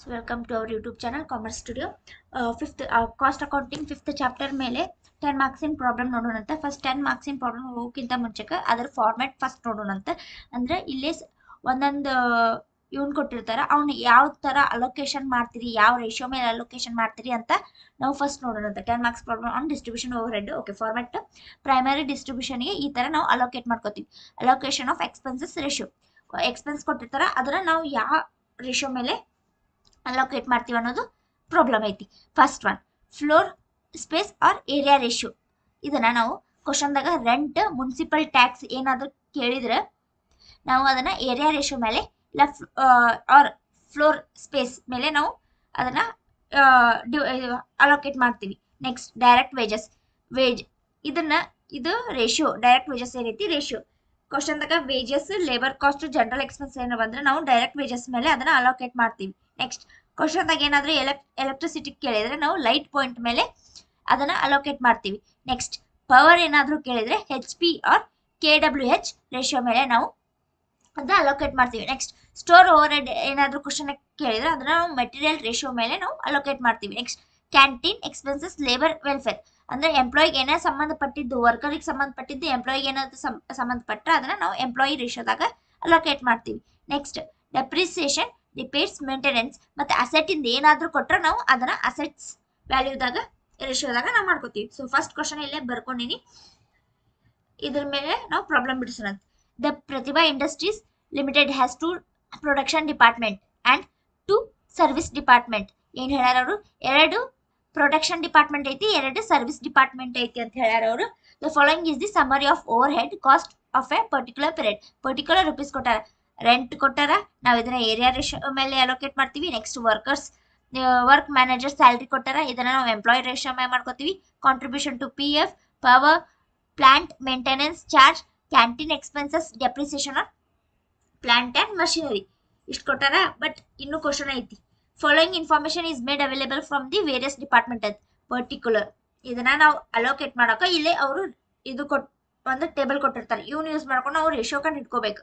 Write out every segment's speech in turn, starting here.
friends, welcome to our YouTube channel Commerce Studio. Fifth cost accounting fifth chapter ಮೇಲೆ 10 marks in problem ನೋಡೋಣಂತೆ. First 10 marks in problem ಹೋಗೋಕ್ಕಿಂತ ಮುಂಚೆಗೆ ಅದರ format first ನೋಡೋಣಂತೆ. ಅಂದ್ರೆ ಇಲ್ಲಿ ಒಂದೊಂದು ಇವನ್ ಕೊಟ್ಟಿರ್ತಾರ, ಅವ್ನು ಯಾವ ತರ ಅಲೋಕೇಶನ್ ಮಾಡ್ತೀರಿ, ಯಾವ ರೇಷಿಯೋ ಮೇಲೆ ಅಲೋಕೇಶನ್ ಮಾಡ್ತೀರಿ ಅಂತ ನಾವು ಫಸ್ಟ್ ನೋಡೋಣಂತೆ. 10 marks problem on distribution overhead. Okay, format primary ಡಿಸ್ಟ್ರಿಬ್ಯೂಷನ್ಗೆ ಈ ತರ ನಾವು ಅಲೋಕೇಟ್ ಮಾಡ್ಕೋತೀವಿ. Allocation of expenses ratio, expense ಕೊಟ್ಟಿರ್ತಾರ ಅದರ ನಾವು ಯಾವ ರೇಷಿಯೋ ಮೇಲೆ ಅಲೋಕೇಟ್ ಮಾಡ್ತೀವಿ ಅನ್ನೋದು ಪ್ರಾಬ್ಲಮ್ ಐತಿ. First one, floor space or area ratio. ಇದನ್ನ ನಾವು ಕ್ವಶನ್ದಾಗ ರೆಂಟ್, ಮುನ್ಸಿಪಲ್ ಟ್ಯಾಕ್ಸ್ ಏನಾದ್ರು ಕೇಳಿದ್ರೆ ನಾವು ಅದನ್ನ ಏರಿಯಾ ರೇಷಿಯೋ ಮೇಲೆ ಇಲ್ಲ ಆರ್ ಫ್ಲೋರ್ ಸ್ಪೇಸ್ ಮೇಲೆ ನಾವು ಅದನ್ನ ಅಲೋಕೇಟ್ ಮಾಡ್ತೀವಿ. ನೆಕ್ಸ್ಟ್, ಡೈರೆಕ್ಟ್ ವೇಜಸ್, ಇದು ರೇಷಿಯೋ. ಡೈರೆಕ್ಟ್ ವೇಜಸ್ ಏನೈತಿ ರೇಷಿಯೋ. ಕ್ವಶನ್ದಾಗ wages, labour cost, general expense ಏನೋ ಬಂದ್ರೆ ನಾವು ಡೈರೆಕ್ಟ್ ವೇಜಸ್ ಮೇಲೆ ಅದನ್ನ ಅಲೋಕೇಟ್ ಮಾಡ್ತೀವಿ. ನೆಕ್ಸ್ಟ್, ಕ್ವಶನ್ದಾಗ ಏನಾದ್ರೂ ಎಲೆಕ್ಟ್ರಿಸಿಟಿ ಕೇಳಿದ್ರೆ ನಾವು ಲೈಟ್ ಪಾಯಿಂಟ್ ಮೇಲೆ ಅದನ್ನ ಅಲೋಕೇಟ್ ಮಾಡ್ತೀವಿ. ನೆಕ್ಸ್ಟ್, ಪವರ್ ಏನಾದ್ರೂ ಕೇಳಿದ್ರೆ HP ಆರ್ KWH ರೇಷಿಯೋ ಮೇಲೆ ನಾವು ಅದನ್ನ ಅಲೋಕೇಟ್ ಮಾಡ್ತೀವಿ. ನೆಕ್ಸ್ಟ್, ಸ್ಟೋರ್ ಓವರ್ ಹೆಡ್ ಏನಾದ್ರೂ ಕ್ವಶನ್ ಕೇಳಿದ್ರೆ ಅದನ್ನ ನಾವು ಮೆಟೀರಿಯಲ್ ರೇಷಿಯೋ ಮೇಲೆ ನಾವು ಅಲೋಕೇಟ್ ಮಾಡ್ತೀವಿ. Next, canteen expenses, labour welfare ಅಂದ್ರೆ ಎಂಪ್ಲಾಯಿಗೆ ಏನೋ ಸಂಬಂಧಪಟ್ಟಿದ್ದು, ವರ್ಕರ್ಗೆ ಸಂಬಂಧಪಟ್ಟಿದ್ದು, ಎಂಪ್ಲಾಯಿಗೆ ಏನಾದ್ರು ಸಂಬಂಧಪಟ್ಟ ಅದನ್ನ ನಾವು ಎಂಪ್ಲಾಯಿ ರೇಷಿಯೋದಾಗ ಅಲೋಕೇಟ್ ಮಾಡ್ತೀವಿ. ನೆಕ್ಸ್ಟ್, ಡೆಪ್ರಿಸಿಯೇಷನ್, ರಿಪೇರ್ಸ್, ಮೇಂಟೆನೆನ್ಸ್ ಮತ್ತೆ ಅಸೆಟ್ ಇಂದ ಏನಾದ್ರೂ ಕೊಟ್ರೆ ನಾವು ಅದನ್ನ ಅಸೆಟ್ಸ್ ವ್ಯಾಲ್ಯೂದಾಗ ರೇಷಿಯೋದಾಗ ನಾವು ಮಾಡ್ಕೋತೀವಿ. ಸೊ ಫಸ್ಟ್ ಕ್ವಶನ್ ಇಲ್ಲೇ ಬರ್ಕೊಂಡಿನಿ, ಇದ್ರ ಮೇಲೆ ನಾವು ಪ್ರಾಬ್ಲಮ್ ಬಿಡಿಸೋಣ. The Pratibha industries limited has 2 production department and 2 service department. ಏನ್ ಹೇಳ್ಯಾರ ಅವರು? 2 ಪ್ರೊಡಕ್ಷನ್ ಡಿಪಾರ್ಟ್ಮೆಂಟ್ ಐತಿ, 2 ಸರ್ವಿಸ್ ಡಿಪಾರ್ಟ್ಮೆಂಟ್ ಐತಿ ಅಂತ ಹೇಳ್ಯಾರ ಅವರು. The following is the summary of overhead cost of a particular period. Particular rupees ಕೊಟ್ಟಾರ, ರೆಂಟ್ ಕೊಟ್ಟಾರ, ನಾವು ಇದನ್ನ ಏರಿಯಾ ರೇಷಿಯೋ ಮೇಲೆ ಅಲೋಕೇಟ್ ಮಾಡ್ತೀವಿ. ನೆಕ್ಸ್ಟ್, ವರ್ಕ್ ಮ್ಯಾನೇಜರ್ ಸ್ಯಾಲರಿ ಕೊಟ್ಟಾರ, ಇದನ್ನ ನಾವು ಎಂಪ್ಲಾಯಿ ರೇಷಿಯೋ ಮೇಲೆ ಮಾಡ್ಕೋತೀವಿ. Contribution to PF, power plant maintenance charge, canteen expenses, depreciation of plant and machinery ಇಷ್ಟು ಕೊಟ್ಟಾರ. ಬಟ್ ಇನ್ನು ಕ್ವಶನ್ ಐತಿ, following information is made available from the various department ಅಂತ ಪರ್ಟಿಕ್ಯುಲರ್. ಇದನ್ನ ನಾವು ಅಲೋಕೇಟ್ ಮಾಡಕ ಇಲ್ಲೇ ಅವರು ಇದು ಒಂದು ಟೇಬಲ್ ಕೊಟ್ಟಿರ್ತಾರೆ, ಇವನು ಯೂಸ್ ಮಾಡ್ಕೊಂಡು ನಾವು ರೇಷಿಯೋ ಕಂಡು ಇಟ್ಕೋಬೇಕು.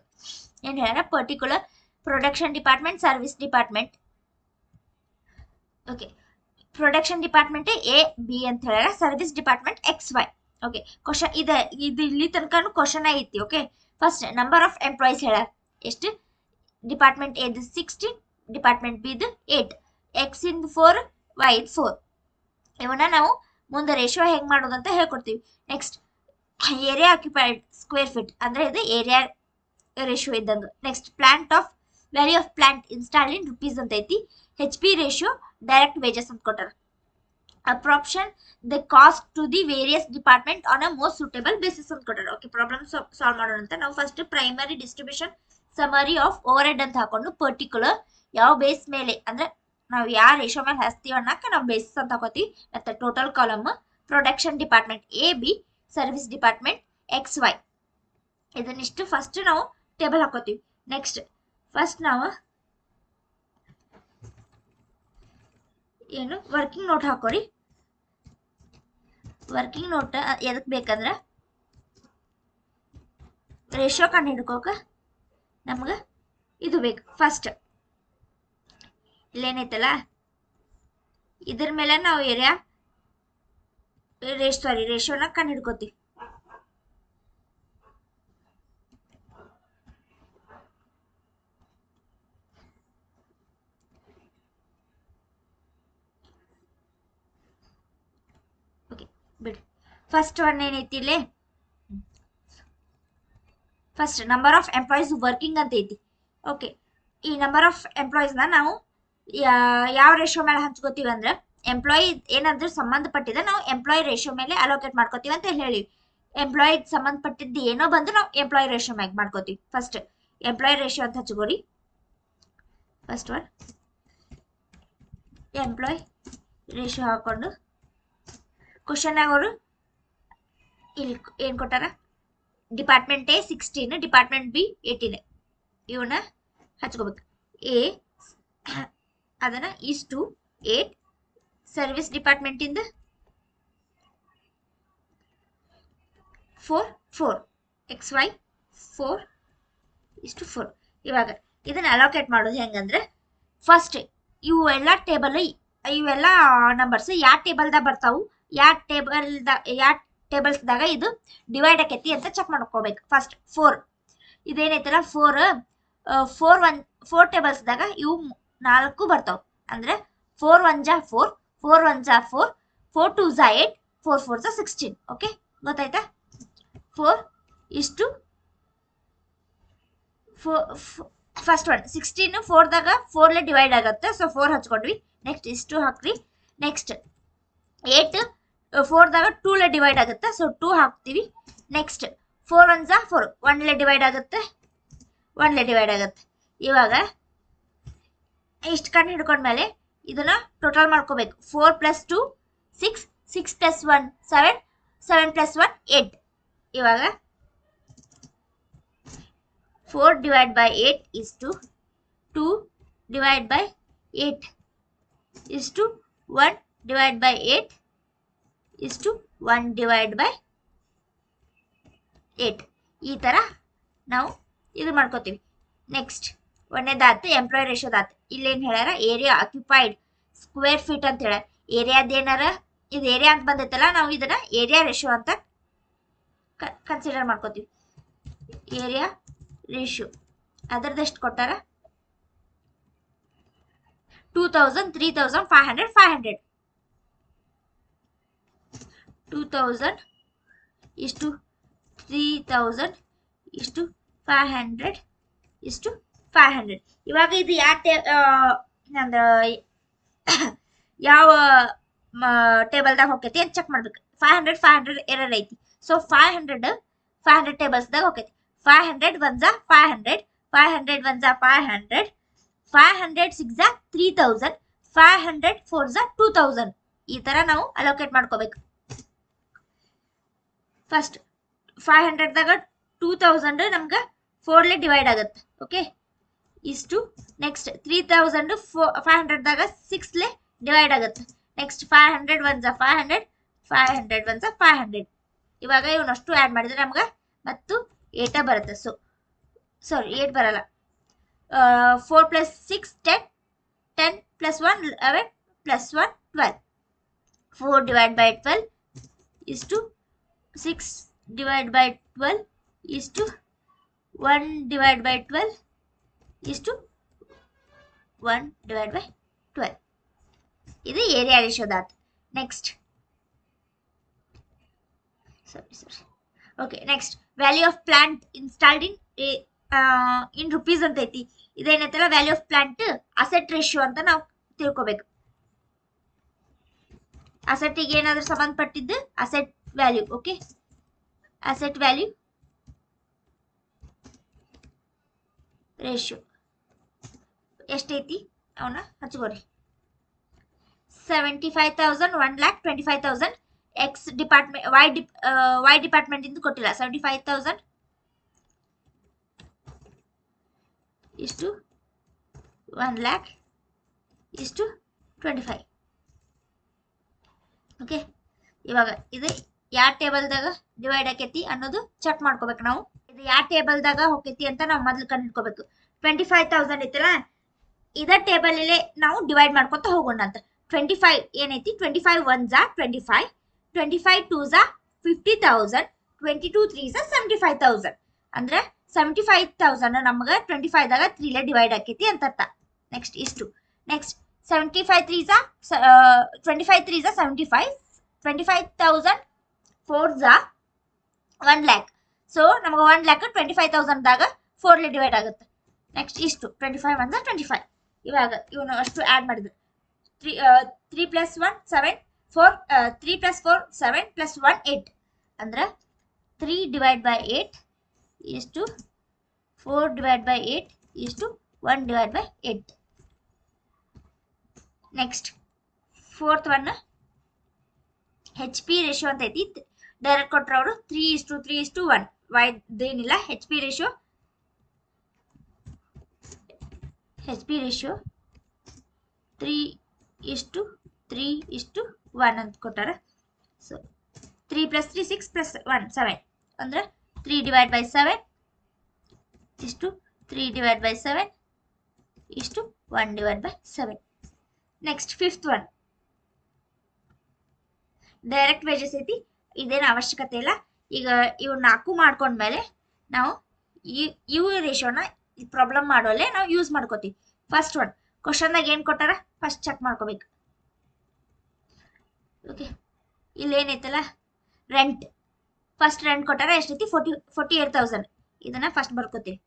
ಏನ್ ಹೇಳ್ಯಾರ? Particular production department, service department. Okay, production department AB ಅಂತ ಹೇಳ್ಯಾರ, service department XY. Okay, question ಇದು ಇಲ್ಲಿ ತನಕ ಕ್ವಶನ್ ಐತಿ. Okay, first number of employees ಹೇಳ್ಯಾರ, ಎಷ್ಟು? Department A 16, department B 8, X ಇಂದ 4, Y 4. ಇವನ್ನ ನಾವು ಮುಂದೆ ರೇಷಿಯೋ ಹೆಂಗ್ ಮಾಡೋದಂತ ಹೇಳ್ಕೊಡ್ತೀವಿ. Next, area occupied square feet ಅಂದ್ರೆ ಇದು ಏರಿಯಾ ರೇಷಿಯೋ ಇದ್ದಂಗ. Next, plant of value of plant installed in rupees ಅಂತ ಐತಿ. HP ರೇಷಿಯೋ ಡೈರೆಕ್ಟ್ ವೇಜಸ್ ಅಂತ ಕೊಟ್ಟಾರ. Apportion the cost to the various department on a most suitable basis ಅಂತ ಕೊಟ್ಟಾರ. Okay, problem solve ಮಾಡೋಣ ಅಂತ. ನಾವು first primary distribution summary of overhead ಅಂತ ಹಾಕೊಂಡು ಪರ್ಟಿಕ್ಯುಲರ್ ಯಾವ ಬೇಸ್ ಮೇಲೆ ಅಂದ್ರೆ ನಾವು ಯಾವ ರೇಷಿಯೋ ಮೇಲೆ ಹಚ್ತೀವಿ ಅನ್ನಕ ನಾವು ಬೇಸಿಸ್ ಅಂತ ಹಾಕೋತೀವಿ. ಮತ್ತೆ total column production department AB, service department XY. ಇದನ್ನಿಷ್ಟು ಫಸ್ಟ್ ನಾವು ಟೇಬಲ್ ಹಾಕೋತೀವಿ. ನೆಕ್ಸ್ಟ್, ಫಸ್ಟ್ ನಾವು ಏನು ವರ್ಕಿಂಗ್ ನೋಟ್ ಹಾಕೋರಿ. ವರ್ಕಿಂಗ್ ನೋಟ್ ಎದಕ್ ಬೇಕಂದ್ರೆ ರೇಷಿಯೋ ಕಂಡು ಹಿಡ್ಕೋಕ ನಮ್ಗೆ ಇದು ಬೇಕು. ಫಸ್ಟ್ ಇಲ್ಲೇನೈತಲ್ಲ ಇದ್ರ ಮೇಲೆ ನಾವು ರೇಷಿಯೋನ ಕಂಡು ಹಿಡ್ಕೋತೀವಿ. ಬಿಡಿ, ಫಸ್ಟ್ ಒನ್ ಏನೈತಿ ಇಲ್ಲಿ? First number of employees working ಅಂತ ಐತಿ. ಓಕೆ, ಈ ನಂಬರ್ ಆಫ್ ಎಂಪ್ಲಾಯೀಸ್ನ ನಾವು ಯಾವ ರೇಷಿಯೋ ಮೇಲೆ ಹಂಚ್ಕೋತೀವಿ ಅಂದ್ರೆ ಎಂಪ್ಲಾಯಿ ಏನಾದ್ರೂ ಸಂಬಂಧಪಟ್ಟಿದೆ ನಾವು ಎಂಪ್ಲಾಯಿ ರೇಷಿಯೋ ಮೇಲೆ ಅಲೋಕೇಟ್ ಮಾಡ್ಕೋತೀವಿ ಅಂತ ಹೇಳಿ. ಎಂಪ್ಲಾಯಿ ಸಂಬಂಧಪಟ್ಟಿದ್ದು ಏನೋ ಬಂದು ನಾವು ಎಂಪ್ಲಾಯಿ ರೇಷಿಯೋ ಮ್ಯಾಗ ಮಾಡ್ಕೋತೀವಿ. ಫಸ್ಟ್ ಎಂಪ್ಲಾಯಿ ರೇಷಿಯೋ ಅಂತ ಹಚ್ಕೋರಿ. ಫಸ್ಟ್ ಒನ್ ಎಂಪ್ಲಾಯ್ ರೇಷಿಯೋ ಹಾಕೊಂಡು ಕ್ವಶನ್ ಅವರು ಇಲ್ಲಿ ಏನ್ ಕೊಟ್ಟಾರ? Department A 16, department B 18. ಇವನ್ನ ಹಚ್ಕೋಬೇಕು. A ಅದನ್ನ ಈಸ್ ಟು 8, ಸರ್ವಿಸ್ ಡಿಪಾರ್ಟ್ಮೆಂಟ್ ಇಂದ 4, XY 4:4. ಇವಾಗ ಇದನ್ನ ಅಲೋಕೇಟ್ ಮಾಡೋದು ಹೆಂಗಂದ್ರೆ ಫಸ್ಟ್ ಇವೆಲ್ಲ ಟೇಬಲ್ ಇವೆಲ್ಲ ನಂಬರ್ಸ್ ಯಾವ ಟೇಬಲ್ದಾಗ ಬರ್ತಾವು, ಯಾವ ಟೇಬಲ್ಸ್ದಾಗ ಇದು ಡಿವೈಡ್ ಆಕೈತಿ ಅಂತ ಚೆಕ್ ಮಾಡ್ಕೋಬೇಕು. ಫಸ್ಟ್ 4 ಇದೇನೈತಲ್ಲ 4 ಟೇಬಲ್ಸ್ದಾಗ ಇವು 4 ಬರ್ತಾವ. ಅಂದ್ರೆ 4 1 ಜಾ 4, 4 1 ಜಾ 4, 4 2 ಜಾ 8, 4 4 ಜಾ 16. ಓಕೆ, ಗೊತ್ತಾಯ್ತಾ? 4 ಇಷ್ಟು ಫಸ್ಟ್ ಒನ್ 16 4ದಾಗ 4 ಡಿವೈಡ್ ಆಗುತ್ತೆ. ಸೊ 4 ಹಚ್ಕೊಂಡ್ವಿ. ನೆಕ್ಸ್ಟ್ ಇಷ್ಟು ಹಾಕ್ರಿ. ನೆಕ್ಸ್ಟ್ 8 4ದಾಗ 2 ಡಿವೈಡ್ ಆಗುತ್ತೆ. ಸೊ 2 ಹಾಕ್ತೀವಿ. ನೆಕ್ಸ್ಟ್ 4 1 ಜಾ 4, 1 ಡಿವೈಡ್ ಆಗುತ್ತೆ, 1 ಡಿವೈಡ್ ಆಗುತ್ತೆ. ಇವಾಗ ಇಷ್ಟು ಕಂಡು ಹಿಡ್ಕೊಂಡ್ಮೇಲೆ ಇದನ್ನ ಟೋಟಲ್ ಮಾಡ್ಕೋಬೇಕು. 4 + 2 6, 6 + 1 7, 7 + 1 8. ಇವಾಗ 4 divided by 8 is to 2 divided by 8 is to 1 divided by 8 is to 1 divided by 8. ಈ ತರ ನಾವು ಇದು ಮಾಡ್ಕೋತೀವಿ. ನೆಕ್ಸ್ಟ್ ಒಂದೇದಾತು ಎಂಪ್ಲಾಯ್ ರೇಷಿಯೋದಾತು. ಇಲ್ಲೇನು ಹೇಳ್ಯಾರ, ಏರಿಯಾ ಆಕ್ಯುಪೈಡ್ ಸ್ಕ್ವೇರ್ ಫೀಟ್ ಅಂತ ಹೇಳ್ಯಾರ. ಏರಿಯಾದೇನಾರ ಇದು ಏರಿಯಾ ಅಂತ ಬಂದೈತಲ್ಲ, ನಾವು ಇದನ್ನ ಏರಿಯಾ ರೇಷಿಯೋ ಅಂತ ಕನ್ಸಿಡರ್ ಮಾಡ್ಕೋತೀವಿ. ಏರಿಯಾ ರೇಷಿಯೋ ಅದರದ್ದು ಎಷ್ಟು ಕೊಟ್ಟಾರ? 2000, 3000, 500, 500. 2000 ಇಷ್ಟು 3000 ಇಷ್ಟು 500 ಇಷ್ಟು 500. ಇವಾಗ ಇದು ಯಾವ ಟೇಬಲ್ದಾಗ ಹೋಗ್ತೈತಿ ಅಂತ ಚೆಕ್ ಮಾಡ್ಬೇಕು. 500 500 ಎರರ್ ಐತಿ. ಸೊ 500 ಟೇಬಲ್ಸ್ದಾಗ ಹೋಗ್ತೈತಿ. 500 1 ಜಾ 500, 500 1 ಜಾ 500, 500 6 ಜಾ 3000, 500 4 ಜಾ 2000. ಈ ತರ ನಾವು ಅಲೋಕೇಟ್ ಮಾಡ್ಕೋಬೇಕು. ಫಸ್ಟ್ 500ದಾಗ 2000 ನಮ್ಗೆ 4 ಡಿವೈಡ್ ಆಗುತ್ತೆ. ಓಕೆ, ಇಷ್ಟು. ನೆಕ್ಸ್ಟ್ 3000 500ದಾಗ 6 ಡಿವೈಡ್ ಆಗುತ್ತೆ. ನೆಕ್ಸ್ಟ್ 500 1 ಜಾ 500, 500 1 ಜಾ 500. ಇವಾಗ ಇವನಷ್ಟು ಆ್ಯಡ್ ಮಾಡಿದ್ರೆ ನಮ್ಗೆ ಮತ್ತು 8 ಬರುತ್ತೆ. ಸೊ ಸಾರಿ 8 ಬರಲ್ಲ. 4 + 6 10, 10 + 1 11 + 1 12. 4 divided by 12 is to 6 divided by 12 is to 1 divided by 12 is to 1 divided by 12. ಇದು ಏರಿಯಾ ರೇಷಿಯೋದಾತು. Next sorry okay, next value of plant installed in rupees ಅಂತ ಐತಿ. ಇದೇನೈತಲ್ಲ value of plant asset ratio ಅಂತ ನಾವು ತಿಳ್ಕೊಬೇಕು. ಅಸೆಟ್ಟಿಗೆ ಏನಾದ್ರೂ ಸಂಬಂಧಪಟ್ಟಿದ್ದು asset value. Okay, asset value ratio ಎಷ್ಟೈತಿ ಅವನ್ನ ಹಚ್ಕೋರಿ. 75,000, 1,25,000. ಎಕ್ಸ್ ಡಿಪಾರ್ಟ್ಮೆಂಟ್ ವೈ ಡಿಪಾರ್ಟ್ಮೆಂಟ್ ಇಂದ ಕೊಟ್ಟಿಲ್ಲ. 75,000 ಇಷ್ಟು 1,00,000 ಇಷ್ಟು 25. ಓಕೆ, ಇವಾಗ ಇದು ಯಾವ ಟೇಬಲ್ದಾಗ ಡಿವೈಡ್ ಆಕೈತಿ ಅನ್ನೋದು ಚೆಕ್ ಮಾಡ್ಕೋಬೇಕು ನಾವು. ಇದು ಯಾವ ಟೇಬಲ್ದಾಗ ಹೋಗೈತಿ ಅಂತ ನಾವು ಮೊದಲು ಕಂಡುಹಿಡ್ಕೋಬೇಕು. 25,000 ಐತಲ್ಲ, ಇದ ಟೇಬಲ್ ಅಲ್ಲೇ ನಾವು ಡಿವೈಡ್ ಮಾಡ್ಕೊತ ಹೋಗೋಣ ಅಂತ. 25 ಏನೈತಿ, 25 1 ಜಾ 25, 25 2 ಜಾ 50,000, 22 3 ಜಾ 75,000. ಅಂದ್ರೆ 75,000 ನಮ್ಗೆ 25ದಾಗ 3 ಡಿವೈಡ್ ಆಕೈತಿ ಅಂತ ಅರ್ಥ. ನೆಕ್ಸ್ಟ್ ಇಷ್ಟು. ನೆಕ್ಸ್ಟ್ 75 3 ಜಾ 25 3 ಜಾ 75, 25,000 4 ಜಾ 1,00,000. ಸೊ ನಮ್ಗೆ 1,00,000 25,000ದಾಗ 4 ಡಿವೈಡ್ ಆಗುತ್ತೆ. ನೆಕ್ಸ್ಟ್ ಇಷ್ಟು 25 1 ಜಾ 25. ಇವಾಗ ಇವನು ಅಷ್ಟು ಆ್ಯಡ್ ಮಾಡಿದ್ರು. 3 + 1 7, 4 3 + 4 7 + 1 8. ಅಂದ್ರೆ 3 divided by 8 is to 4 divided by 8 is to 1 divided by 8. Next fourth one HP ratio ಅಂತ ಐತಿ. ಡೈರೆಕ್ಟ್ ಕೊಟ್ರ ಅವರು 3:3:1. ವೈದೇನಿಲ್ಲ. HP ರೇಷಿಯೋ 3:3:1 ಅಂತ ಕೊಟ್ಟಾರ. ಸೊ 3 + 3 6 + 1 7. ಅಂದ್ರೆ 3 divided by 7 is to 3 divided by 7 is to 1 divided by 7. Next fifth one direct wages ಐತಿ. ಇದೇನು ಅವಶ್ಯಕತೆ ಇಲ್ಲ. ಈಗ ಇವು 4 ಮಾಡ್ಕೊಂಡ್ಮೇಲೆ ನಾವು ಇವು ರೇಷಿಯೋನ ಪ್ರಾಬ್ಲಮ್ ಮಾಡೋಲ್ಲೇ ನಾವು ಯೂಸ್ ಮಾಡ್ಕೋತೀವಿ. ಫಸ್ಟ್ ಒನ್ ಕ್ವಶನ್ದಾಗ ಏನು ಕೊಟ್ಟಾರ ಫಸ್ಟ್ ಚೆಕ್ ಮಾಡ್ಕೋಬೇಕು. ಓಕೆ, ಇಲ್ಲೇನೈತಲ್ಲ ರೆಂಟ್, ಫಸ್ಟ್ ರೆಂಟ್ ಕೊಟ್ಟಾರ ಎಷ್ಟೈತಿ 48,000. ಇದನ್ನ ಫಸ್ಟ್ ಬರ್ಕೋತೀವಿ.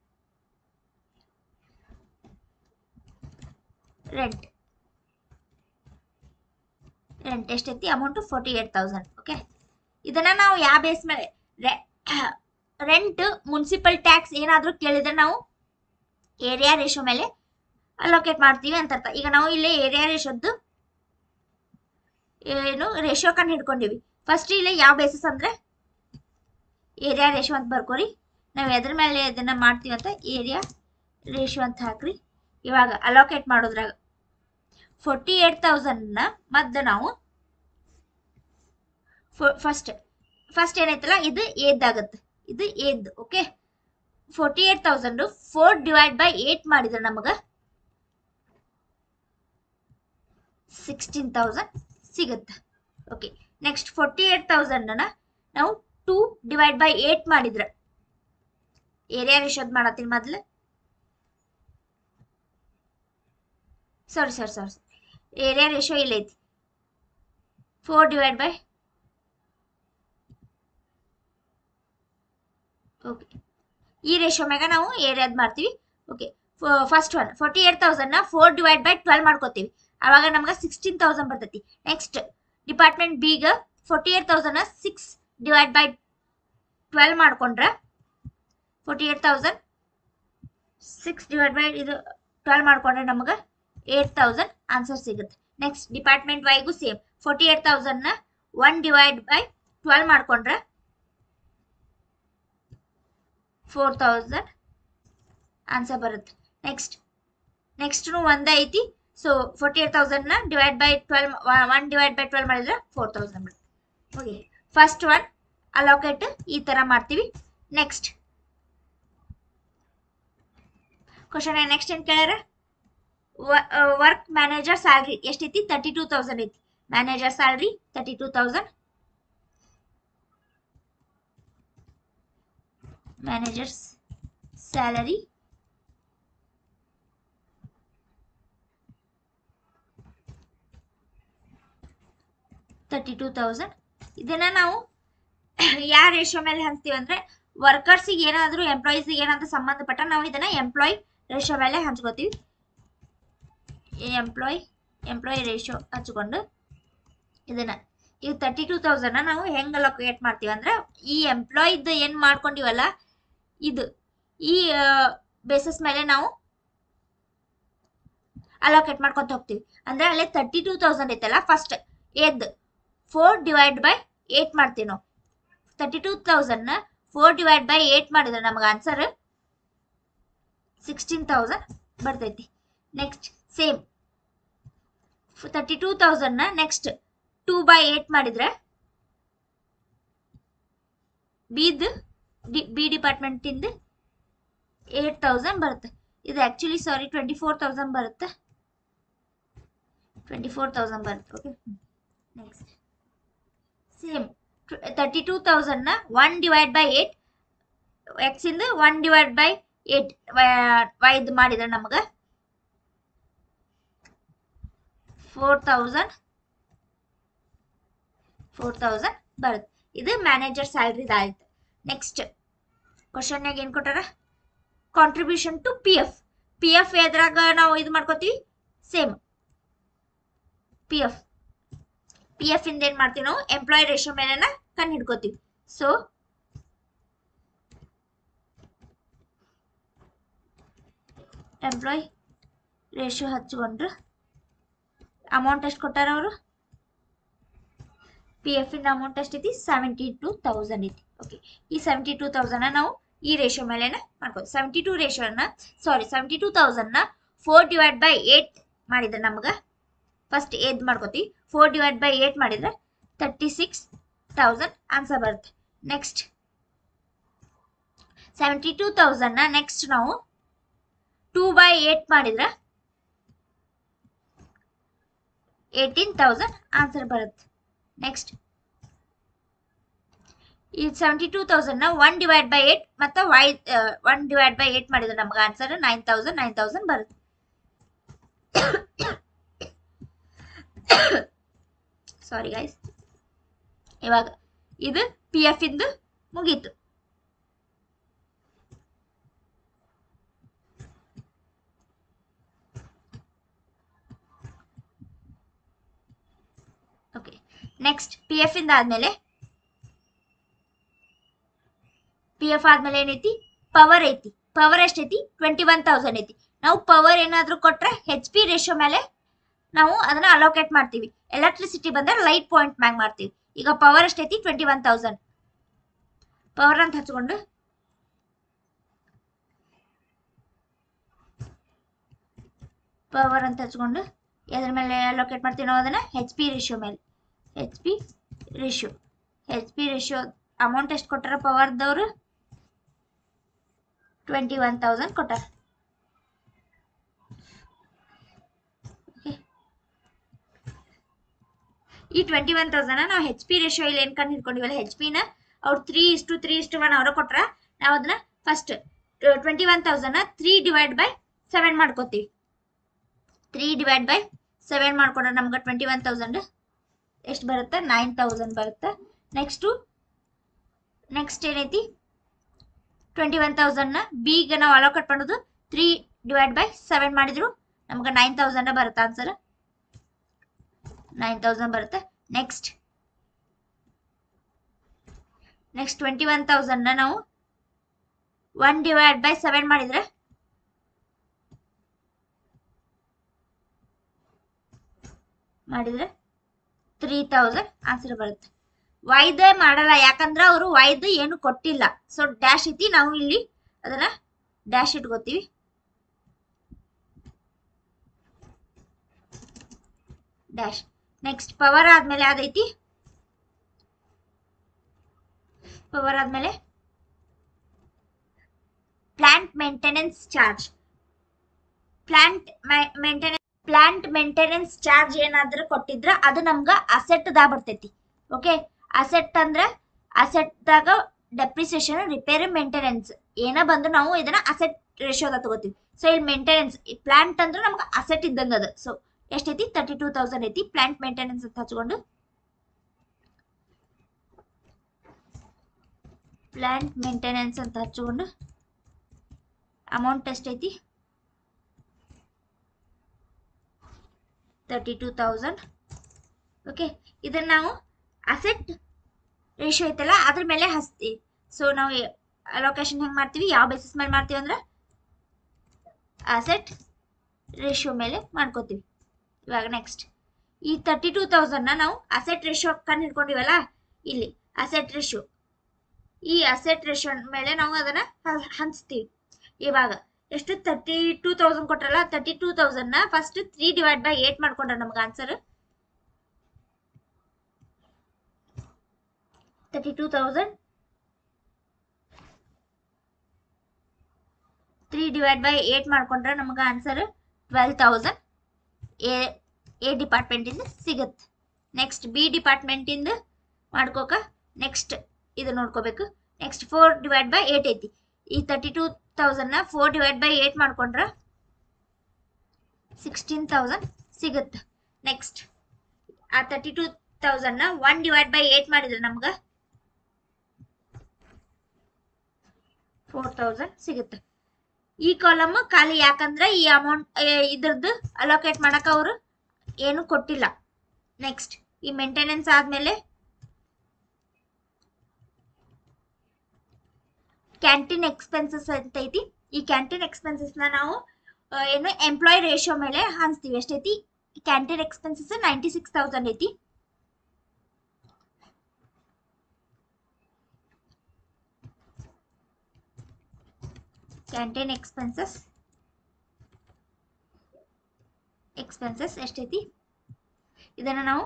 ರೆಂಟ್ ಎಷ್ಟೈತಿ ಅಮೌಂಟ್ 48,000. ಓಕೆ, ಇದನ್ನ ನಾವು ಯಾವ ಬೇಸ್ ಮೇಲೆ ರೆಂಟ್ ಮುನ್ಸಿಪಲ್ ಟ್ಯಾಕ್ಸ್ ಏನಾದರೂ ಕೇಳಿದ್ರೆ ನಾವು ಏರಿಯಾ ರೇಷೋ ಮೇಲೆ ಅಲೋಕೇಟ್ ಮಾಡ್ತೀವಿ ಅಂತ ಅರ್ಥ. ಈಗ ನಾವು ಇಲ್ಲೇ ಏರಿಯಾ ರೇಷೋದ್ದು ಏನು ರೇಷಿಯೋ ಕಂಡು ಹಿಡ್ಕೊಂಡಿವಿ. ಫಸ್ಟ್ ಇಲ್ಲಿ ಯಾವ ಬೇಸಿಸ್ ಅಂದ್ರೆ ಏರಿಯಾ ರೇಷಿಯೋ ಅಂತ ಬರ್ಕೋರಿ. ನಾವು ಎದ್ರ ಮೇಲೆ ಇದನ್ನ ಮಾಡ್ತೀವಿ ಅಂತ ಏರಿಯಾ ರೇಷಿಯೋ ಅಂತ ಹಾಕ್ರಿ. ಇವಾಗ ಅಲೋಕೇಟ್ ಮಾಡೋದ್ರಾಗ 48,000ನ ಮದ್ದು ನಾವು ಫಸ್ಟ್ ಏನೈತಲ್ಲ ಇದು ಏದ್ದಾಗತ್ತೆ, ಇದು ಏದ್. ಓಕೆ, 48,000 4 ಡಿವೈಡ್ ಬೈ 8 ಮಾಡಿದ್ರೆ ನಮಗೆ 16,000 ಸಿಗುತ್ತೆ. ಓಕೆ, ನೆಕ್ಸ್ಟ್ 48,000ನ ನಾವು 2 ಡಿವೈಡ್ ಬೈ 8 ಮಾಡಿದ್ರೆ ಏರಿಯಾ ರೇಷೋದ್ ಮಾಡತ್ತೀನಿ ಮೊದಲು. ಸಾರಿ ಏರಿಯಾ ರೇಷೋ ಇಲ್ಲೈತಿ 4 ಡಿವೈಡ್ ಬೈ ಓಕೆ, ಈ ರೇಷೋ ಮ್ಯಾಗ ನಾವು ಏರಿಯಾದ್ ಮಾಡ್ತೀವಿ. ಓಕೆ, ಫಸ್ಟ್ ಒನ್ 48,000ನ 4 ಡಿವೈಡ್ ಬೈ 12 ಮಾಡ್ಕೋತೀವಿ. ಅವಾಗ ನಮ್ಗೆ 16,000 ಬರ್ತೈತಿ. ನೆಕ್ಸ್ಟ್ ಡಿಪಾರ್ಟ್ಮೆಂಟ್ ಬಿಗ 48,000ನ 6 ಡಿವೈಡ್ ಬೈ 12 ಮಾಡ್ಕೊಂಡ್ರೆ 48,000 6 ಡಿವೈಡ್ ಬೈ ಇದು 12 ಮಾಡ್ಕೊಂಡ್ರೆ ನಮಗೆ 8,000 ಆನ್ಸರ್ ಸಿಗುತ್ತೆ. ನೆಕ್ಸ್ಟ್ ಡಿಪಾರ್ಟ್ಮೆಂಟ್ ವೈಗೂ ಸೇಮ್ 48,000ನ 1 ಡಿವೈಡ್ ಬೈ 12 ಮಾಡ್ಕೊಂಡ್ರೆ 4,000 ಆನ್ಸರ್ ಬರುತ್ತೆ. ನೆಕ್ಸ್ಟ್ ಒಂದೇ ಐತಿ. ಸೊ 48,000ನ ಡಿವೈಡ್ ಬೈ 12 1 ಡಿವೈಡ್ ಬೈ 12 ಮಾಡಿದ್ರೆ 4,000 ಬರುತ್ತೆ. ಓಕೆ, ಫಸ್ಟ್ ಒನ್ ಅಲೋಕೇಟ್ ಈ ತರ ಮಾಡ್ತೀವಿ. ನೆಕ್ಸ್ಟ್ ಕ್ವಶನ್ ನೆಕ್ಸ್ಟ್ ಏನ್ ಕೇಳ್ಯಾರ, ವರ್ಕ್ ಮ್ಯಾನೇಜರ್ ಸ್ಯಾಲ್ರಿ ಎಷ್ಟೈತಿ 32,000 ಐತಿ. Manager salary 32,000. Managers salary 32,000. ಇದನ್ನ ನಾವು ಯಾವ ರೇಷಿಯೋ ಮೇಲೆ ಹಂಚ್ತೀವಿ ಅಂದ್ರೆ ವರ್ಕರ್ಸಿಗೆ ಏನಾದರೂ ಎಂಪ್ಲಾಯೀಸ್ಗೆ ಏನಾದರೂ ಸಂಬಂಧಪಟ್ಟ ನಾವು ಇದನ್ನ ಎಂಪ್ಲಾಯ್ ರೇಷಿಯೋ ಮೇಲೆ ಹಂಚ್ಕೋತೀವಿ. ಎಂಪ್ಲಾಯ್ ರೇಷಿಯೋ ಹಚ್ಕೊಂಡು ಇದನ್ನ ಈಗ 32,000ನ ನಾವು ಹೆಂಗ್ ಅಲೋಕೇಟ್ ಮಾಡ್ತೀವಿ ಅಂದ್ರೆ ಈ ಎಂಪ್ಲಾಯ್ದು ಏನ್ ಮಾಡ್ಕೊಂಡಿವಲ್ಲ ಇದು ಈ ಬೇಸಿಸ್ ಮೇಲೆ ನಾವು ಅಲೋಕೇಟ್ ಮಾಡ್ಕೊಂತ ಹೋಗ್ತೀವಿ. ಅಂದ್ರೆ ಅಲ್ಲೇ 32,000 ಐತಲ್ಲ ಫಸ್ಟ್ ಎದ್ 4 ಡಿವೈಡ್ ಬೈ 8 ಮಾಡ್ತೀವಿ ನಾವು. 32,000ನ 4 ಡಿವೈಡ್ ಬೈ 8 ಮಾಡಿದ್ರೆ ನಮಗೆ ಆನ್ಸರ್ 16,000 ಬರ್ತೈತಿ. ನೆಕ್ಸ್ಟ್ ಸೇಮ್ 32,000ನ ನೆಕ್ಸ್ಟ್ 2 ಬೈ 8 ಮಾಡಿದ್ರೆ ಬಿ ಡಿಪಾರ್ಟ್ಮೆಂಟ್ ಇಂದ 8,000 ಬರುತ್ತೆ. ಇದು ಆಕ್ಚುಲಿ ಸಾರಿ 24,000 ಬರುತ್ತೆ. 24,000 ಬರುತ್ತೆ. ಓಕೆ, ನೆಕ್ಸ್ಟ್ ಸೇಮ್ 32,000ನ 1 ಡಿವೈಡ್ ಬೈ 8 ಎಕ್ಸ್ ಇಂದ 1 ಡಿವೈಡ್ ಬೈ 8 ವೈದ್ ಮಾಡಿದ್ರೆ ನಮಗೆ 4,000 ಬರುತ್ತೆ. ಇದು ಮ್ಯಾನೇಜರ್ ಸ್ಯಾಲ್ರಿ ಆಯ್ತು. ನೆಕ್ಸ್ಟ್ ಕ್ವಶನ್ಯಾಗ ಏನ್ ಕೊಟ್ಟಾರ, ಕಾಂಟ್ರಿಬ್ಯೂಷನ್ ಟು ಪಿ ಎಫ್ ಎದ್ರಾಗ ನಾವು ಇದು ಮಾಡ್ಕೋತೀವಿ ಸೇಮ್ ಪಿ ಎಫ್ ಇಂದ ಏನ್ ಮಾಡ್ತೀವಿ ನಾವು ಎಂಪ್ಲಾಯ್ ರೇಷಿಯೋ ಮೇಲೆ ಕಂಡು ಹಿಡ್ಕೋತೀವಿ. ಸೊ ಎಂಪ್ಲಾಯ್ ರೇಷಿಯೋ ಹಚ್ಕೊಂಡ್ರೆ ಅಮೌಂಟ್ ಎಷ್ಟು ಕೊಟ್ಟಾರ ಅವರು, ಪಿ ಎಫ್ ಇಂದ ಅಮೌಂಟ್ ಎಷ್ಟೈತಿ 72,000 ಐತಿ. ಓಕೆ, ಈ 72,000ನ ನಾವು ಈ ರೇಷಿಯೋ ಮೇಲೆ ಮಾಡ್ಕೋತೀವಿ. 72,000ನ 4 ಡಿವೈಡ್ ಬೈ 8 ಮಾಡಿದ್ರೆ ನಮ್ಗೆ ಫಸ್ಟ್ ಏದ್ ಮಾಡ್ಕೋತೀವಿ. 4 ಡಿವೈಡ್ ಬೈ 8 ಮಾಡಿದ್ರೆ 36,000 ಆನ್ಸರ್ ಬರುತ್ತೆ. ನೆಕ್ಸ್ಟ್ 72,000ನ ನೆಕ್ಸ್ಟ್ ನಾವು 2 ಬೈ 8 ಮಾಡಿದ್ರೆ 18,000 ಆನ್ಸರ್ ಬರುತ್ತೆ. ನೆಕ್ಸ್ಟ್ ಈ 72,000 1/8 ಮತ್ತು 1/8 ಮಾಡಿದ್ರೆ ನಮ್ಗೆ ಆನ್ಸರ್ 9,000 ಬರುತ್ತೆ. Sorry guys. ಇವಾಗ ಇದು ಪಿ ಎಫ್ ಇಂದು ಮುಗೀತು. ಓಕೆ, ನೆಕ್ಸ್ಟ್ ಪಿ ಎಫ್ ಇಂದ ಆದ್ಮೇಲೆ ಏನೈತಿ, ಪವರ್ ಐತಿ. ಪವರ್ ಎಷ್ಟೈತಿ? 21,000 ಐತಿ. ನಾವು ಪವರ್ ಏನಾದ್ರೂ ಕೊಟ್ರೆ ಹೆಚ್ ಪಿ ರೇಷಿಯೋ ಮೇಲೆ ನಾವು ಅದನ್ನ ಅಲೋಕೇಟ್ ಮಾಡ್ತೀವಿ. ಎಲೆಕ್ಟ್ರಿಸಿಟಿ ಬಂದ್ರೆ ಲೈಟ್ ಪಾಯಿಂಟ್ ಮ್ಯಾಗ್ ಮಾಡ್ತೀವಿ. ಈಗ ಪವರ್ ಎಷ್ಟೈತಿ? 21,000. ಪವರ್ ಅಂತ ಹಚ್ಕೊಂಡು ಎದ್ರ ಮೇಲೆ ಅಲೋಕೇಟ್ ಮಾಡ್ತೀವಿ ನಾವು ಅದನ್ನ? ಹೆಚ್ ಪಿ ರೇಷಿಯೋ ಮೇಲೆ. ಹೆಚ್ ಪಿ ರೇಷಿಯೋ ಅಮೌಂಟ್ ಎಷ್ಟು ಕೊಟ್ಟಾರ ಪವರ್ದವ್ರು? 21,000 ಕೊಟ್ಟಾರ. ಈ 21,000 ನಾವು ಹೆಚ್ ಪಿ ರೇಷಿಯೋ ಇಲ್ಲಿ ಏನ್ ಕಂಡು ಹಿಡ್ಕೊಂಡಿವಲ್ಲ, ಹೆಚ್ ಪಿನ ಅವ್ರು 3:3:1 ಅವ್ರ ಕೊಟ್ರ, ನಾವು ಅದನ್ನ ಫಸ್ಟ್ 21,000 3/7 ಮಾಡ್ಕೋತೀವಿ. 3/7 ಮಾಡ್ಕೊಂಡ್ರೆ ನಮ್ಗೆ 21,000 ಎಷ್ಟು ಬರುತ್ತೆ? 9,000 ಬರುತ್ತೆ. ನೆಕ್ಸ್ಟ್ ಏನೈತಿ? 21,000 ಬಿಗೆ ನಾವು ಅಲೋಕೇಟ್ ಮಾಡೋದು 3/7 ಮಾಡಿದ್ರು ನಮ್ಗೆ 9,000 ಬರುತ್ತೆ ಆನ್ಸರ್. 9,000 ಬರುತ್ತೆ. ನೆಕ್ಸ್ಟ್ 21,000 ನಾವು 1/7 ಮಾಡಿದ್ರೆ 3,000 ಆನ್ಸರ್ ಬರುತ್ತೆ. ವೈದ್ ಮಾಡಲ್ಲ, ಯಾಕಂದ್ರೆ ಅವರು ವೈದ್ ಏನು ಕೊಟ್ಟಿಲ್ಲ. ಸೊ ಡ್ಯಾಶ್ ಐತಿ, ನಾವು ಇಲ್ಲಿ ಅದನ್ನ ಡ್ಯಾಶ್ ಇಟ್ಕೋತೀವಿ. ಡ್ಯಾಶ್. ನೆಕ್ಸ್ಟ್ ಪವರ್ ಆದ್ಮೇಲೆ ಯಾವ್ದೈತಿ? ಪವರ್ ಆದ್ಮೇಲೆ plant maintenance charge. Plant maintenance charge ಏನಾದ್ರೂ ಕೊಟ್ಟಿದ್ರ ಅದು ನಮ್ಗ ಅಸೆಟ್ ದಾಗ ಬರ್ತೈತಿ. ಓಕೆ, ಅಸೆಟ್ ಅಂದ್ರೆ ಅಸೆಟ್ದಾಗ ಡೆಪ್ರಿಸಿಯೇಷನ್, ರಿಪೇರಿ, ಮೇಂಟೆನೆನ್ಸ್ ಏನ ಬಂದು ನಾವು ಇದನ್ನ ಅಸೆಟ್ ರೇಷಿಯೋದಾಗ ತಗೋತೀವಿ. ಸೊ ಇಲ್ಲಿ ಮೇಂಟೆನೆನ್ಸ್, ಪ್ಲಾಂಟ್ ಅಂದ್ರೆ ನಮ್ಗೆ ಅಸೆಟ್ ಇದ್ದಂಗ ಅದ. ಸೊ ಎಷ್ಟೈತಿ? 32,000 ಐತಿ. ಪ್ಲಾಂಟ್ ಮೇಂಟೆನೆನ್ಸ್ ಅಂತ ಹಚ್ಕೊಂಡು ಅಮೌಂಟ್ ಎಷ್ಟೈತಿ? 32,000. ಓಕೆ, ಇದನ್ನ ನಾವು ಅಸೆಟ್ ರೇಷಿಯೋ ಐತಲ್ಲ ಅದ್ರ ಮೇಲೆ ಹಚ್ತೀವಿ. ಸೊ ನಾವು ಅಲೋಕೇಶನ್ ಹೆಂಗ್ ಮಾಡ್ತೀವಿ? ಯಾವ ಬೇಸಿಸ್ ಮೇಲೆ ಮಾಡ್ತೀವಿ ಅಂದ್ರೆ ಅಸೆಟ್ ರೇಷಿಯೋ ಮೇಲೆ ಮಾಡ್ಕೋತೀವಿ. ಇವಾಗ ನೆಕ್ಸ್ಟ್ ಈ 32,000 ನಾವು ಅಸೆಟ್ ರೇಷಿಯೋ ಕಂಡು ಹಿಡ್ಕೊಂಡಿವಲ್ಲ, ಇಲ್ಲಿ ಅಸೆಟ್ ರೇಷಿಯೋ, ಈ ಅಸೆಟ್ ರೇಷಿಯೋ ಮೇಲೆ ನಾವು ಅದನ್ನ ಹಂಚ್ತೀವಿ. ಇವಾಗ ಎಷ್ಟು? 32,000 ಕೊಟ್ರಲ್ಲ, 32,000 ಫಸ್ಟ್ 3/8 ಮಾಡ್ಕೊಂಡ್ರೆ ನಮ್ಗೆ ಆನ್ಸರ್ 32,000 3/8 ಮಾಡ್ಕೊಂಡ್ರೆ ನಮ್ಗೆ ಆನ್ಸರ್ 12,000 ಎ ಡಿಪಾರ್ಟ್ಮೆಂಟ್ ಇಂದ ಸಿಗುತ್ತೆ. ನೆಕ್ಸ್ಟ್ ಬಿ ಡಿಪಾರ್ಟ್ಮೆಂಟ್ ಇಂದ ಮಾಡ್ಕೋಕ ನೆಕ್ಸ್ಟ್ ಇದು ನೋಡ್ಕೋಬೇಕು. ನೆಕ್ಸ್ಟ್ 4/8 ಐತಿ. ಈ 32,000 4/8 ಮಾಡ್ಕೊಂಡ್ರ 16,000 ಸಿಗುತ್ತೆ. ನೆಕ್ಸ್ಟ್ ಆ 32,000 1/8 ಮಾಡಿದ್ರೆ ನಮ್ಗ 4,000 ಸಿಗುತ್ತೆ. ಈ ಕಾಲಮ್ ಖಾಲಿ, ಯಾಕಂದ್ರೆ ಈ ಅಮೌಂಟ್ ಇದ್ರದ್ದು ಅಲೋಕೇಟ್ ಮಾಡಕ ಅವರು ಏನು ಕೊಟ್ಟಿಲ್ಲ. ನೆಕ್ಸ್ಟ್ ಈ ಮೇಂಟೆನೆನ್ಸ್ ಆದ್ಮೇಲೆ ಕ್ಯಾಂಟೀನ್ ಎಕ್ಸ್ಪೆನ್ಸಸ್ ಅಂತ ಐತಿ. ಈ ಕ್ಯಾಂಟೀನ್ ಎಕ್ಸ್ಪೆನ್ಸಸ್ ನಾವು ಏನು ಎಂಪ್ಲಾಯ್ ರೇಷಿಯೋ ಮೇಲೆ ಹಂಚ್ತೀವಿ. ಎಷ್ಟೈತಿ? ಕ್ಯಾಂಟೀನ್ ಎಕ್ಸ್ಪೆನ್ಸಸ್ 96,000 ಐತಿ. ಕ್ಯಾಂಟೀನ್ ಎಕ್ಸ್ಪೆನ್ಸಸ್ ಎಷ್ಟೈತಿ? ಇದನ್ನ ನಾವು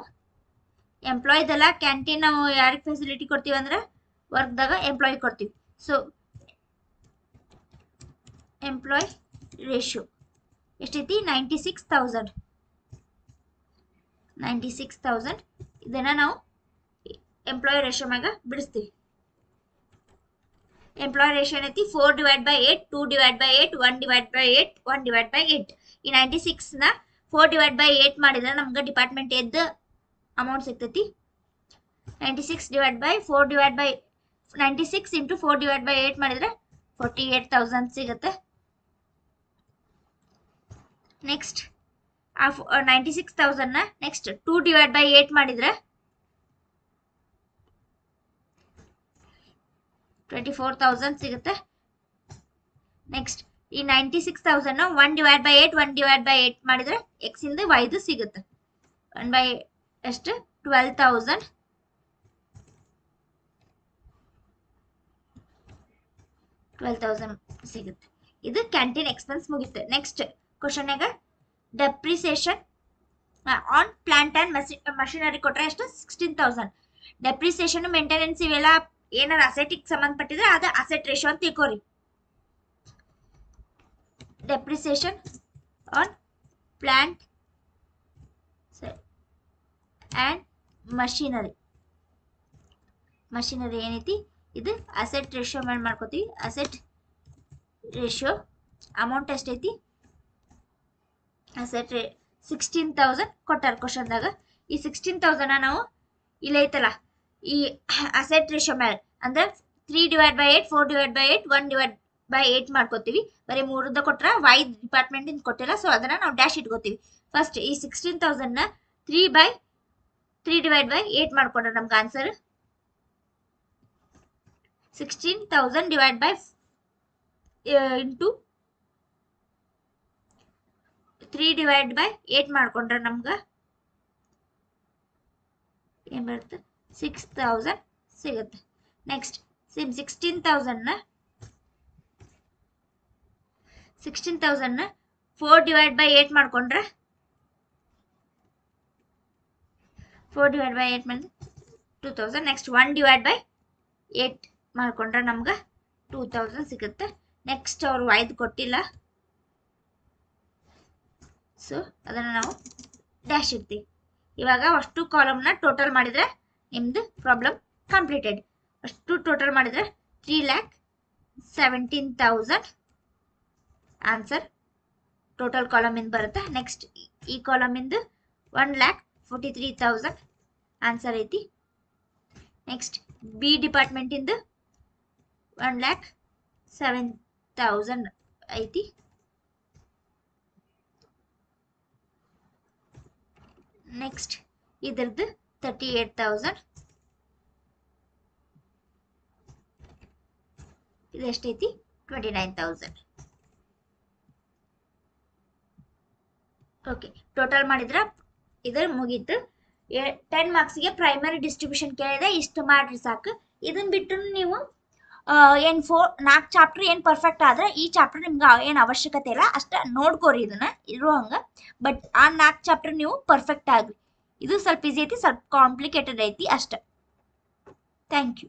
ಎಂಪ್ಲಾಯ್ದಲ್ಲ, ಕ್ಯಾಂಟೀನ್ ನಾವು ಯಾರಿಗೆ ಫೆಸಿಲಿಟಿ ಕೊಡ್ತೀವಿ ಅಂದ್ರೆ ವರ್ಕ್ದಾಗ ಎಂಪ್ಲಾಯ್ ಕೊಡ್ತೀವಿ. ಸೊ ಎಂಪ್ಲಾಯ್ ರೇಷಿಯೋ ಎಷ್ಟೈತಿ? 96,000. 96,000 ಇದನ್ನ ನಾವು ಎಂಪ್ಲಾಯ್ ರೇಷಿಯೋ ಮ್ಯಾಗ ಬಿಡಿಸ್ತೀವಿ. ಎಂಪ್ಲಾಯ್ ರೇಷಿಯೋ ಏನೈತಿ 4/8, 2/8, 1/8, 1/8. ಈ 96ನ 4/8 ಮಾಡಿದ್ರೆ ನಮ್ಗೆ ಡಿಪಾರ್ಟ್ಮೆಂಟ್ ಎದ್ದು ಅಮೌಂಟ್ ಸಿಗ್ತೈತಿ. 96 ಇಂಟು 4/8 ಮಾಡಿದ್ರೆ 48,000 ಸಿಗುತ್ತೆ. ನೆಕ್ಸ್ಟ್ ಆ 96,000ನ ನೆಕ್ಸ್ಟ್ 2/8 ಮಾಡಿದ್ರೆ 24,000 ಸಿಗುತ್ತೆ. ನೆಕ್ಸ್ಟ್ ಈ 96,000ನ 1/8 ಮಾಡಿದ್ರೆ x ಇಂದ y ಸಿಗುತ್ತೆ. 1 ಎಷ್ಟು 12,000. 12,000 ಸಿಗುತ್ತೆ. ಇದು ಕ್ಯಾಂಟೀನ್ ಎಕ್ಸ್ಪೆನ್ಸ್ ಮುಗಿತು. ನೆಕ್ಸ್ಟ್ ಕ್ವಶನ್ಯಾಗ depreciation on plant and machinery ಕೊಟ್ರೆ ಎಷ್ಟು 16,000. ಡೆಪ್ರಿಸಿಯೇಷನ್ ಮೇಂಟೆನೆನ್ಸ್ ಇವೆಲ್ಲ ಏನಾರ ಅಸೆಟಿಗೆ ಸಂಬಂಧಪಟ್ಟಿದ್ರೆ ಅದು ಅಸೆಟ್ ರೇಷಿಯೋ ಅಂತ ತಿಳ್ಕೊರಿ. Depreciation on plant and machinery ಏನೈತಿ ಇದು ಅಸೆಟ್ ರೇಷಿಯೋ ಮೇಲೆ ಮಾಡ್ಕೋತೀವಿ. ಅಸೆಟ್ ರೇಷಿಯೋ ಅಮೌಂಟ್ ಎಷ್ಟೈತಿ ಅಸೆಟ್ 16,000 ಕೊಟ್ಟಾರ ಕ್ವಶನ್ದಾಗ. ಈ 16,000 ನಾವು ಇಲ್ಲ ಐತಲ್ಲ ಈ ಅಸೆಟ್ ರೇಷಿಯೋ ಮೇಲೆ ಅಂದ್ರೆ 3/8, 4/8, 1/8 ಮಾಡ್ಕೋತೀವಿ. ಬರೀ 3 ಕೊಟ್ರ y ಡಿಪಾರ್ಟ್ಮೆಂಟ್ ಇಂದ ಕೊಟ್ಟಿಲ್ಲ, ಸೊ ಅದನ್ನ ನಾವು ಡ್ಯಾಶ್ ಇಟ್ಕೋತೀವಿ. ಫಸ್ಟ್ ಈ 16,000ನ 3/8 ಮಾಡ್ಕೊಂಡ್ರೆ ನಮ್ಗೆ ಆನ್ಸರ್ 16,000 ಡಿವೈಡ್ ಬೈ ಇಂಟು 3/8 ಮಾಡ್ಕೊಂಡ್ರೆ ನಮ್ಗೆ ಏನ್ ಬರುತ್ತೆ 6,000 ಸಿಗುತ್ತೆ. ನೆಕ್ಸ್ಟ್ 16,000ನ 4/8 ಮಾಡ್ಕೊಂಡ್ರೆ 4/8 ಮೇಲೆ 2,000. ನೆಕ್ಸ್ಟ್ 1/8 ಮಾಡ್ಕೊಂಡ್ರೆ ನಮ್ಗೆ 2,000 ಸಿಗುತ್ತೆ. ನೆಕ್ಸ್ಟ್ ಅವ್ರು 5 ಕೊಟ್ಟಿಲ್ಲ, ಸೊ ಅದನ್ನು ನಾವು ಡ್ಯಾಶ್ ಇಡ್ತೀವಿ. ಇವಾಗ ಅಷ್ಟು ಕಾಲಮ್ನ ಟೋಟಲ್ ಮಾಡಿದ್ರೆ ನಿಮ್ದು ಪ್ರಾಬ್ಲಮ್ ಕಂಪ್ಲೀಟೆಡ್. ಅಷ್ಟು ಟೋಟಲ್ ಮಾಡಿದ್ರೆ 3,17,000 ಆನ್ಸರ್ ಟೋಟಲ್ ಕಾಲಮ್ ಇಂದ ಬರುತ್ತೆ. ನೆಕ್ಸ್ಟ್ ಈ ಕಾಲಮ್ ಇಂದ 1,43,000 ಆನ್ಸರ್ ಐತಿ. ನೆಕ್ಸ್ಟ್ ಬಿ ಡಿಪಾರ್ಟ್ಮೆಂಟ್ ಇಂದ 1,07,000 ಐತಿ. ನೆಕ್ಸ್ಟ್ ಇದ್ರದ್ದು 38,000. ಇದು ಎಷ್ಟೈತಿ 29,000. ಓಕೆ, ಟೋಟಲ್ ಮಾಡಿದ್ರೆ ಇದು ಮುಗೀತು. 10 ಮಾರ್ಕ್ಸ್ಗೆ ಪ್ರೈಮರಿ ಡಿಸ್ಟ್ರಿಬ್ಯೂಷನ್ ಕೇಳಿದೆ, ಇಷ್ಟು ಮಾಡ್ರಿ ಸಾಕು. ಇದನ್ನ ಬಿಟ್ಟು ನೀವು ಏನು 4 ಚಾಪ್ಟರ್ ಏನು ಪರ್ಫೆಕ್ಟ್ ಆದ್ರೆ ಈ ಚಾಪ್ಟರ್ ನಿಮ್ಗೆ ಏನು ಅವಶ್ಯಕತೆ ಇಲ್ಲ, ಅಷ್ಟ ನೋಡ್ಕೋರಿ ಇದನ್ನ ಇರೋ ಹಂಗ. ಬಟ್ ಆ 4 ಚಾಪ್ಟರ್ ನೀವು ಪರ್ಫೆಕ್ಟ್ ಆಗ್ರಿ. ಇದು ಸ್ವಲ್ಪ ಈಸಿ ಐತಿ, ಸ್ವಲ್ಪ ಕಾಂಪ್ಲಿಕೇಟೆಡ್ ಐತಿ ಅಷ್ಟ. Thank you.